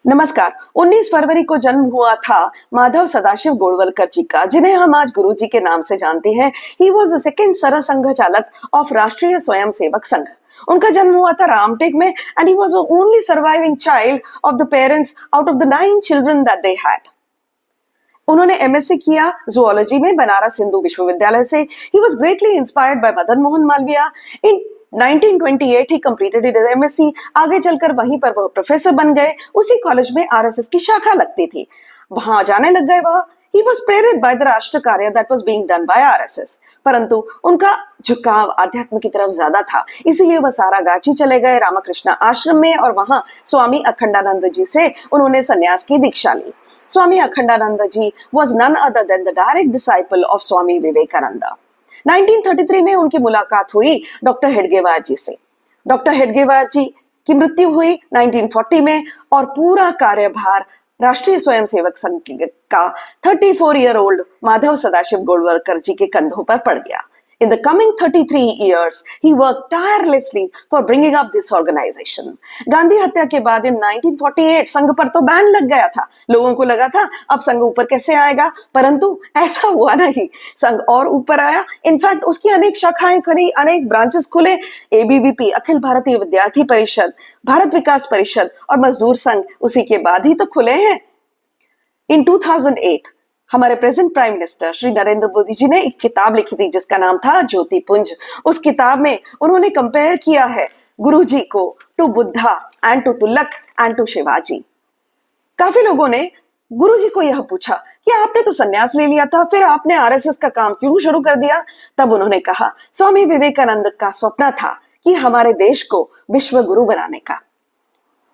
नमस्कार। 19 फरवरी को जन्म हुआ था माधव सदाशिव गोलवलकर जी का, जिन्हें हम आज गुरु जी के नाम से जानते हैं। ही वॉज द सेकेंड सरसंघ संघ चालक ऑफ राष्ट्रीय स्वयंसेवक संघ। उनका जन्म हुआ था रामटेक में and he was the only surviving child of the parents out of the 9 children that they had. उन्होंने एमएससी किया जूलॉजी में बनारस हिंदू विश्वविद्यालय से। He was greatly inspired by Madan Mohan Malviya. In 1928 he completed his MSc. आगे चलकर वहीं पर वह प्रोफेसर बन गए। उसी कॉलेज में आरएसएस की शाखा लगती थी, वहां जाने लग गए वह। He was प्रेरित by the राष्ट्र कार्य that was being done by RSS, परंतु उनका झुकाव आध्यात्म की तरफ ज्यादा था, इसीलिए वह सारागाची चले गए रामकृष्ण आश्रम में और वहां स्वामी अखंडानंद जी से उन्होंने संन्यास की दीक्षा ली। स्वामी अखंडानंद जी was none other than the direct disciple of Swami Vivekananda. 1933 में उनकी मुलाकात हुई डॉक्टर हेडगेवार जी से। डॉक्टर हेडगेवार जी की मृत्यु हुई 1940 में और पूरा कार्यभार राष्ट्रीय स्वयंसेवक संघ का 34 ईयर ओल्ड माधव सदाशिव गोलवलकर जी के कंधों पर पड़ गया। In the coming 33 years, he worked tirelessly for bringing up this organization. Gandhi हत्या के बाद इन 1948 संघ पर तो बैन लग गया था। लोगों को लगा था अब संघ ऊपर कैसे आएगा, परंतु ऐसा हुआ नहीं। संघ और ऊपर आया। इनफैक्ट उसकी अनेक शाखाएं खुली, अनेक ब्रांचेस खुले। एबीवीपी, अखिल भारतीय विद्यार्थी परिषद, भारत विकास परिषद और मजदूर संघ उसी के बाद ही तो खुले हैं। इन 2008 हमारे present prime minister Shri Narendra Modi ji ने एक किताब लिखी थी जिसका नाम था ज्योति पुंज। उस किताब में उन्होंने कंपेयर किया है गुरु जी को to Buddha and to Tughlaq and to Shivaji. काफी लोगों ने गुरु जी को यह पूछा कि आपने तो संन्यास ले लिया था, फिर आपने आरएसएस का काम क्यों शुरू कर दिया? तब उन्होंने कहा स्वामी विवेकानंद का स्वप्न था कि हमारे देश को विश्व गुरु बनाने का।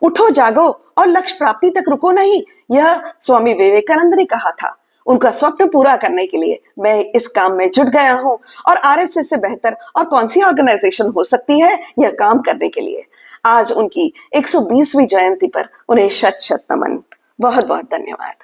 उठो जागो और लक्ष्य प्राप्ति तक रुको नहीं, यह स्वामी विवेकानंद ने कहा था। उनका स्वप्न पूरा करने के लिए मैं इस काम में जुट गया हूं और आरएसएस से बेहतर और कौन सी ऑर्गेनाइजेशन हो सकती है यह काम करने के लिए। आज उनकी 120वीं जयंती पर उन्हें शत शत नमन। बहुत बहुत धन्यवाद।